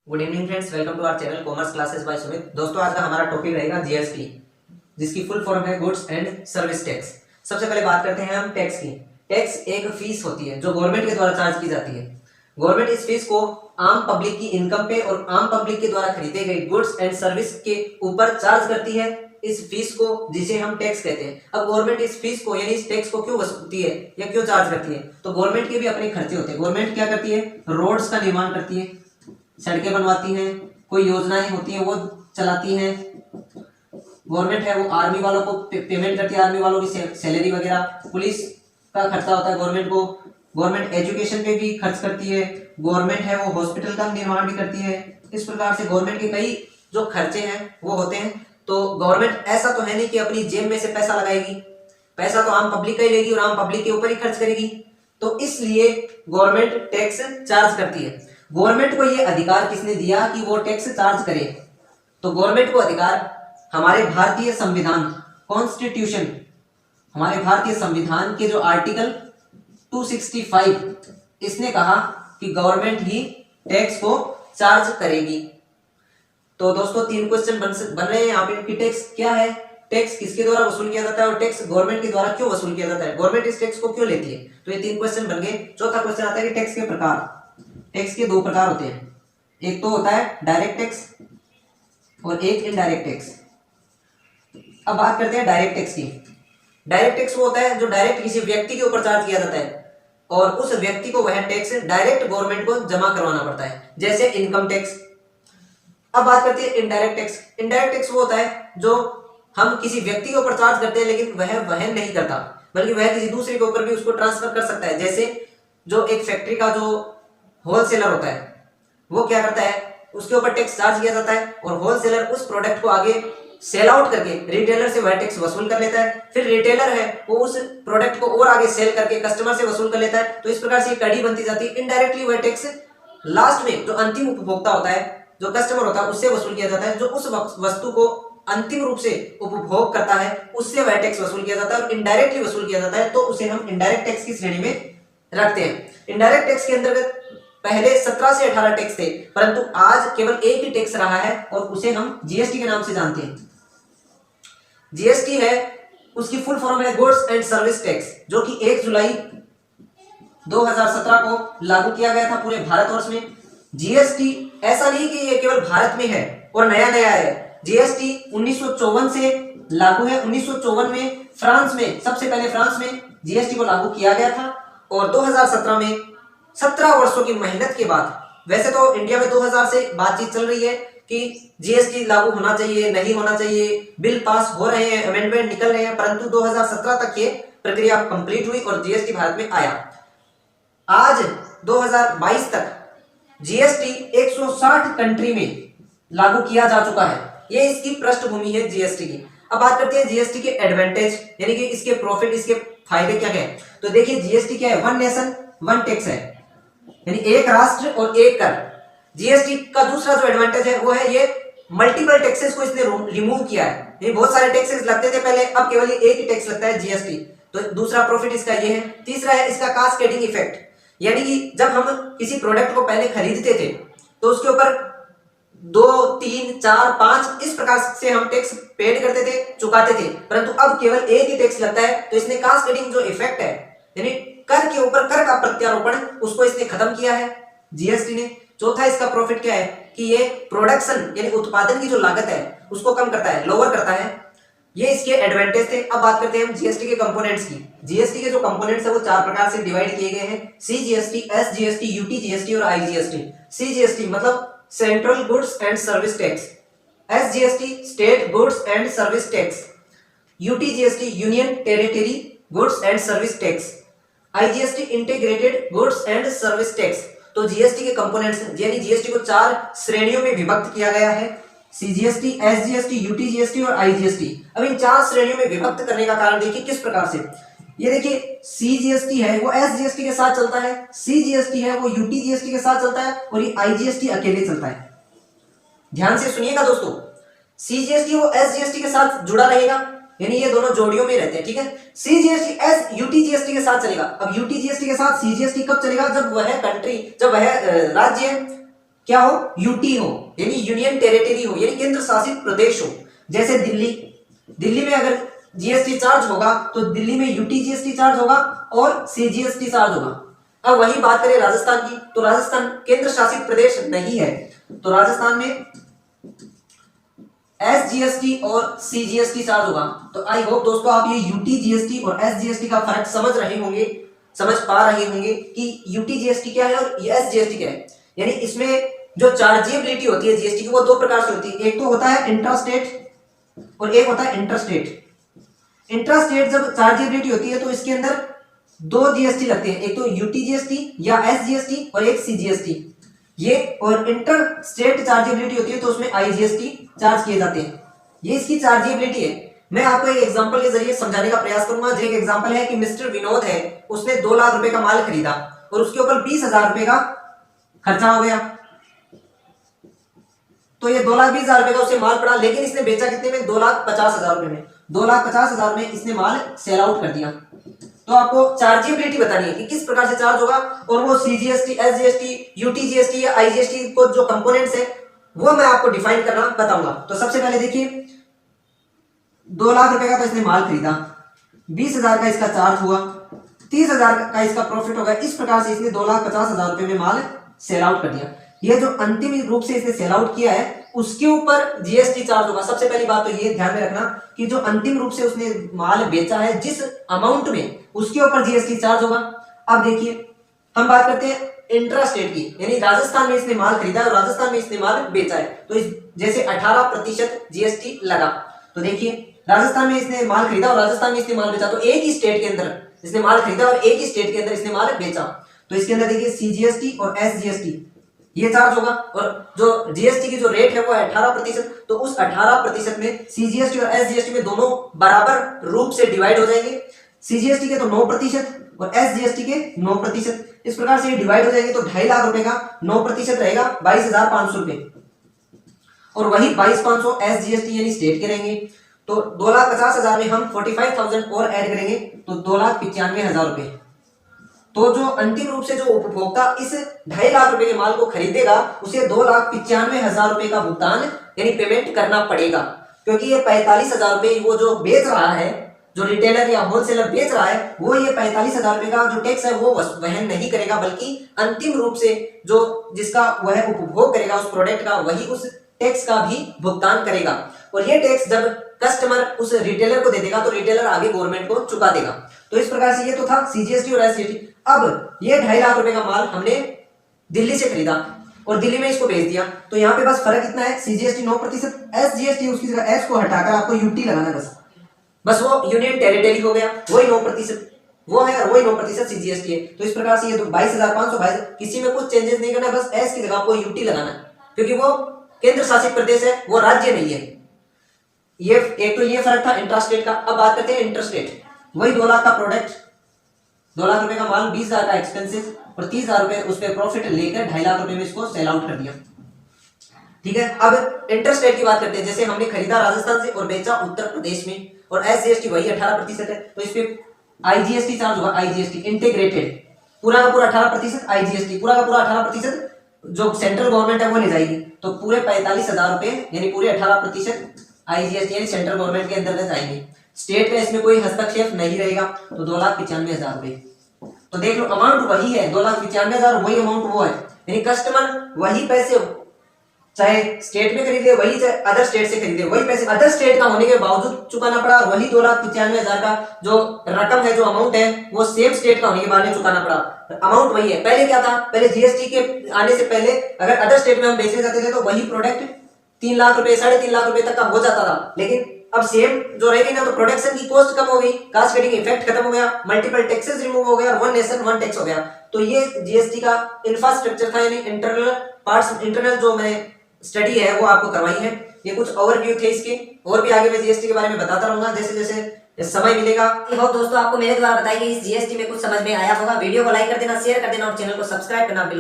Good evening friends, welcome to our channel commerce classes by Sumit. दोस्तों, आज का हमारा टॉपिक रहेगा जीएसटी, जिसकी फुल फॉर्म है गुड्स एंड सर्विस टैक्स। सबसे पहले बात करते हैं हम टैक्स की। टैक्स एक फीस होती है जो गवर्नमेंट के द्वारा चार्ज की जाती है। गवर्नमेंट इस फीस को आम पब्लिक की इनकम पे और आम पब्लिक के द्वारा खरीदे गए गुड्स एंड सर्विस के ऊपर चार्ज करती है, इस फीस को, जिसे हम टैक्स कहते हैं। अब गवर्नमेंट इस फीस को यानी इस टैक्स को क्यों वसूलती है या क्यों चार्ज करती है? तो गवर्नमेंट के भी अपने खर्चे होते हैं। गवर्नमेंट क्या करती है? रोड्स का निर्माण करती है, सड़कें बनवाती हैं, कोई योजनाएं होती हैं वो चलाती हैं। गवर्नमेंट है वो आर्मी वालों को पेमेंट करती है, आर्मी वालों की सैलरी वगैरह। पुलिस का खर्चा होता है गवर्नमेंट को। गवर्नमेंट एजुकेशन पे भी खर्च करती है। गवर्नमेंट है वो हॉस्पिटल का निर्माण भी करती है। इस प्रकार से गवर्नमेंट के कई जो खर्चे हैं वो होते हैं। तो गवर्नमेंट ऐसा तो है नहीं कि अपनी जेब में से पैसा लगाएगी, पैसा तो आम पब्लिक का ही लेगी और आम पब्लिक के ऊपर ही खर्च करेगी। तो इसलिए गवर्नमेंट टैक्स चार्ज करती है। गवर्नमेंट को यह अधिकार किसने दिया कि वो टैक्स चार्ज करे? तो गवर्नमेंट को अधिकार हमारे भारतीय संविधान, कॉन्स्टिट्यूशन, हमारे भारतीय संविधान के जो आर्टिकल 265, इसने कहा कि गवर्नमेंट ही टैक्स को चार्ज करेगी। तो दोस्तों, तीन क्वेश्चन बन रहे हैं यहाँ पे कि टैक्स क्या है, टैक्स किसके द्वारा वसूल किया जाता है और टैक्स गवर्नमेंट के द्वारा क्यों वसूल किया जाता है, गवर्नमेंट इस टैक्स को क्यों लेती है। तो ये तीन क्वेश्चन बन गए। चौथा क्वेश्चन आता है कि टैक्स के प्रकार। टैक्स के दो प्रकार होते हैं, एक तो होता है डायरेक्ट टैक्स और एक इनडायरेक्ट टैक्स। अब बात करते हैं डायरेक्ट टैक्स की। डायरेक्ट टैक्स वो होता है जो डायरेक्ट किसी व्यक्ति के ऊपर चार्ज किया जाता है और उस व्यक्ति को वह टैक्स डायरेक्ट गवर्नमेंट को जमा करवाना पड़ता है, जैसे इनकम टैक्स। अब बात करते हैं इनडायरेक्ट टैक्स। इनडायरेक्ट टैक्स वो होता है जो हम किसी व्यक्ति के ऊपर चार्ज करते हैं लेकिन वह वहन नहीं करता, बल्कि वह किसी दूसरे के ऊपर भी उसको ट्रांसफर कर सकता है। जैसे जो एक फैक्ट्री का जो होलसेलर होता है वो क्या करता है, उसके ऊपर टैक्स चार्ज किया जाता है और होलसेलर उस प्रोडक्ट को आगे सेल आउट करके रिटेलर से वह टैक्स वसूल कर लेता है। फिर रिटेलर है वो उस प्रोडक्ट को और आगे सेल करके कस्टमर से वसूल कर लेता है। तो इस प्रकार से ये कड़ी बनती जाती है। इनडायरेक्टली वह टैक्स लास्ट में जो अंतिम उपभोक्ता होता है, जो कस्टमर होता है, उससे वसूल किया जाता है। जो उस वस्तु को अंतिम रूप से उपभोग करता है उससे वह टैक्स वसूल किया जाता है और इनडायरेक्टली वसूल किया जाता है, तो उसे हम इनडायरेक्ट टैक्स की श्रेणी में रखते हैं। इनडायरेक्ट टैक्स के अंतर्गत पहले 17 से 18 टैक्स थे, परंतु आज केवल एक ही टैक्स रहा है और उसे हम जीएसटी के नाम से जानते हैं। जीएसटी है, उसकी फुल फॉर्म है गुड्स एंड सर्विस टैक्स, जो कि 1 जुलाई 2017 को लागू किया गया था पूरे भारतवर्ष में। जीएसटी ऐसा नहीं कि ये केवल भारत में है और नया नया है। जीएसटी 1954 से लागू है। 1954 में फ्रांस में, सबसे पहले फ्रांस में जीएसटी को लागू किया गया था और 2017 में 17 वर्षों की मेहनत के बाद, वैसे तो इंडिया में 2000 से बातचीत चल रही है कि जीएसटी लागू होना चाहिए, नहीं होना चाहिए, बिल पास हो रहे हैं, अमेंडमेंट निकल रहे हैं, परंतु 2017 तक ये प्रक्रिया कंप्लीट हुई और जीएसटी भारत में आया। आज 2022 तक जीएसटी 160 कंट्री में लागू किया जा चुका है। ये इसकी पृष्ठभूमि है जीएसटी की। अब बात करते हैं जीएसटी के एडवांटेज, यानी कि इसके प्रॉफिट, इसके फायदे क्या है। तो देखिए, जीएसटी क्या है? वन नेशन वन टैक्स है, यानी एक राष्ट्र और एक कर। जीएसटी का दूसरा जो एडवांटेज है वो है ये मल्टीपल टैक्सेस को इसने रिमूव किया है। ये बहुत सारे टैक्सेस लगते थे पहले, अब केवल एक ही टैक्स लगता है, जीएसटी। तो दूसरा प्रॉफिट इसका ये है। तीसरा है इसका कास्केडिंग इफेक्ट, यानी कि जब हम किसी प्रोडक्ट को पहले खरीदते थे तो उसके ऊपर 2, 3, 4, 5 इस प्रकार से हम टैक्स पेड करते थे, चुकाते थे, परंतु अब केवल एक ही टैक्स लगता है। तो इसने कास्केडिंग जो इफेक्ट है, यानी कर के ऊपर कर का प्रत्यारोपण, उसको इसने खत्म किया है जीएसटी ने। चौथा इसका प्रॉफिट क्या है कि ये प्रोडक्शन यानी उत्पादन की जो लागत है उसको कम करता है, लोअर करता है। ये इसके एडवांटेज थे। अब बात करते हैं हम जीएसटी के कंपोनेंट्स की। जीएसटी के जो कंपोनेंट्स है वो 4 प्रकार से डिवाइड किए गए हैं: सीजीएसटी, एसजीएसटी, यूटीजीएसटी और आईजीएसटी। सीजीएसटी मतलब central goods and service tax, SGST state goods and service tax, UTGST union territory goods and service tax, IGST integrated goods and service tax. तो जीएसटी के components, यानी GST को 4 श्रेणियों में विभक्त किया गया है: सीजीएसटी, एसजीएसटी, यूटीजीएसटी और आईजीएसटी। अब इन 4 श्रेणियों में विभक्त करने का कारण देखिए किस प्रकार से। ये देखिए, सीजीएसटी है वो एसजीएसटी के साथ चलता है, सीजीएसटी है वो यूटीजीएसटी के साथ चलता है और ये आईजीएसटी अकेले चलता है। ध्यान से सुनिएगा दोस्तों, सीजीएसटी वो एसजीएसटी के साथ जुड़ा रहेगा, यानी ये दोनों जोड़ियों में रहते हैं, ठीक है। सीजीएसटी एस यूटीजीएसटी के साथ चलेगा। अब यूटीजीएसटी के साथ सीजीएसटी कब चलेगा? जब वह कंट्री, जब वह राज्य क्या हो, यूटी हो यानी यूनियन टेरिटरी हो यानी केंद्र शासित प्रदेश हो। जैसे दिल्ली में अगर जीएसटी चार्ज होगा तो दिल्ली में यूटी जीएसटी चार्ज होगा और सीजीएसटी चार्ज होगा। अब वही बात करें राजस्थान की, तो राजस्थान केंद्र शासित प्रदेश नहीं है, तो राजस्थान में एसजीएसटी और सीजीएसटी चार्ज होगा। तो आई होप दोस्तों आप ये यूटी जीएसटी और एसजीएसटी का फर्क समझ रहे होंगे, समझ पा रहे होंगे कि यूटी जीएसटी क्या है और एसजीएसटी क्या है। यानी इसमें जो चार्जेबिलिटी होती है जीएसटी की वो दो प्रकार से होती है, एक तो होता है इंट्रास्टेट और एक होता है इंटरस्टेट। इंट्रास्टेट जब चार्जेबिलिटी होती है तो इसके अंदर दो जीएसटी लगते हैं, एक तो यूटी जीएसटी या एसजीएसटी और एक सीजीएसटी। ये और इंटर स्टेट चार्जेबिलिटी होती है तो उसमें आईजीएसटी चार्ज किए जाते हैं। ये इसकी चार्जेबिलिटी है। मैं आपको एक एग्जांपल के जरिए समझाने का प्रयास करूंगा। जो एक एग्जांपल है कि मिस्टर विनोद है, उसने 2 लाख रुपए का माल खरीदा और उसके ऊपर 20,000 रुपए का खर्चा हो गया, तो ये 2,20,000 रुपए का उसे माल पड़ा, लेकिन इसने बेचा कितने में, 2,50,000 रुपए में। 2,50,000 में इसने माल सेल आउट कर दिया। तो आपको चार्जेबिलिटी बतानी है कि किस प्रकार से चार्ज होगा, और वो सीजीएसटी, एसजीएसटी, यूटीजीएसटी या आईजीएसटी को जो कंपोनेंट्स है वो मैं आपको डिफाइन करना बताऊंगा। तो सबसे पहले देखिए 2 लाख रुपए का तो इसने माल खरीदा, 20,000 का इसका चार्ज हुआ, 30,000 का इसका प्रॉफिट होगा। इस प्रकार से इसने 2,50,000 रुपए में माल सेल आउट कर दिया। ये जो अंतिम रूप से इसने सेल आउट किया है उसके ऊपर जीएसटी चार्ज होगा। सबसे पहली बात तो ये ध्यान में रखना कि जो अंतिम रूप से उसने माल बेचा है जिस अमाउंट में, उसके ऊपर जीएसटी चार्ज होगा। अब देखिए हम बात करते हैं इंट्रास्टेट की, यानी राजस्थान में इसने माल खरीदा है और राजस्थान में इसने माल बेचा है, तो इस जैसे 18% जीएसटी लगा। तो देखिए राजस्थान में इसने माल खरीदा और राजस्थान में इसने माल बेचा, तो एक ही स्टेट के अंदर इसने माल खरीदा और एक ही स्टेट के अंदर इसने माल बेचा, तो इसके अंदर देखिए सीजीएसटी और एसजीएसटी ये चार्ज होगा। और जो जीएसटी की जो रेट है वो है 18%, तो उस 18% में सीजीएसटी और एसजीएसटी में दोनों बराबर रूप से डिवाइड हो जाएंगे। सीजीएसटी के तो 9% और एसजीएसटी के 9%। इस प्रकार से ये डिवाइड हो जाएंगे, तो 2.5 लाख रुपए का 9% रहेगा 22,500 रुपए, और वही 22,500 एसजीएसटी यानी स्टेट के रहेंगे। तो 2,50,000 में हम 45,000 और ऐड करेंगे तो 2,95,000 रुपए। तो जो अंतिम रूप से जो उपभोक्ता इस 2.5 लाख रुपए के माल को खरीदेगा उसे 2,95,000 रुपए का भुगतान यानी पेमेंट करना पड़ेगा, क्योंकि ये 45,000 रुपए वो जो बेच रहा है, जो रिटेलर या होलसेलर बेच रहा है, वो ये 45,000 रुपए का जो टैक्स है वो वहन नहीं करेगा, बल्कि अंतिम रूप से जो जिसका वह उपभोग करेगा उस प्रोडक्ट का, वही उस टैक्स का भी भुगतान करेगा। और ये टैक्स जब कस्टमर उस रिटेलर को दे देगा तो रिटेलर आगे गवर्नमेंट को चुका देगा। तो इस प्रकार से ये तो था सीजीएसटी और एसजीएसटी। अब ये 2.5 लाख रुपए का माल हमने दिल्ली से खरीदा और दिल्ली में इसको भेज दिया, तो यहाँ पे बस फर्क इतना है, सीजीएसटी 9%, एसजीएसटी उसकी जगह एस को हटाकर आपको यूटी लगाना है बस वो यूनियन टेरिटरी हो गया, वही 9% वो है और वही 9% सीजीएसटी है। तो इस प्रकार से ये तो 22,522, किसी में कुछ चेंजेस नहीं करना, बस एस की जगह आपको यूटी लगाना है, क्योंकि वो केंद्र शासित प्रदेश है, वो राज्य नहीं है। ये एक तो ये फर्क था इंट्रास्टेट का। अब बात करते हैं इंटरस्टेट। वही 2 लाख का प्रोडक्ट, 2 लाख रुपए का माल, 20,000 का एक्सपेंसेस और 30,000 रुपए उस पर प्रॉफिट लेकर 2.5 लाख रुपए में इसको सेल आउट कर दिया। ठीक है, अब इंटरस्टेट की बात करते हैं। जैसे हमने खरीदा राजस्थान से और बेचा उत्तर प्रदेश में, और एसजीएसटी वही 18% है, तो इस पे आईजीएसटी चार्ज होगा। आईजीएसटी इंटीग्रेटेड पूरा का पूरा 18%, आईजीएसटी पूरा का पूरा 18% जो सेंट्रल गवर्नमेंट है वो ले जाएगी, तो पूरे 45,000 रुपए यानी पूरे 18% आईजीएसटी यानी सेंट्रल गवर्नमेंट के अंतर्गत आएंगे। स्टेट का इसमें कोई हस्तक्षेप नहीं रहेगा, तो 2,95,000 रुपए। तो देख लो अमाउंट वही है, 2,95,000 वही अमाउंट वो है, यानी कस्टमर वही पैसे चाहे स्टेट में खरीदे वही, चाहे अदर स्टेट से खरीदे वही पैसे अदर स्टेट का होने के बावजूद चुकाना पड़ा, और वही 2,95,000 का जो रकम है, जो अमाउंट है, वो सेम स्टेट का होने के बाद में चुकाना पड़ा। अमाउंट वही है। पहले क्या था, पहले जीएसटी के आने से पहले अगर अदर स्टेट में हम बेचने जाते थे तो वही प्रोडक्ट 3 लाख रुपए 3.5 लाख रुपए तक का हो जाता था, लेकिन अब सेम जो रहेगी ना, तो प्रोडक्शन की कॉस्ट कम हो गई, कास्ट कटिंग इफेक्ट खत्म हो गया, मल्टीपल टैक्सेस रिमूव हो गया, और वन नेशन वन टैक्स हो गया। तो ये जीएसटी का इंफ्रास्ट्रक्चर था, यानी इंटरनल पार्ट्स, इंटरनल जो मैंने स्टडी है वो आपको करवाई है। ये कुछ ओवरव्यू थे इसके, और भी आगे मैं जीएसटी के बारे में बताता रहूंगा जैसे जैसे समय मिलेगा। होप दोस्तों आपको मेरे द्वारा बताई गई इस जीएसटी में कुछ समझ में आया होगा। वीडियो को लाइक कर देना, शेयर कर देना और चैनल को सब्सक्राइब करना बिल्कुल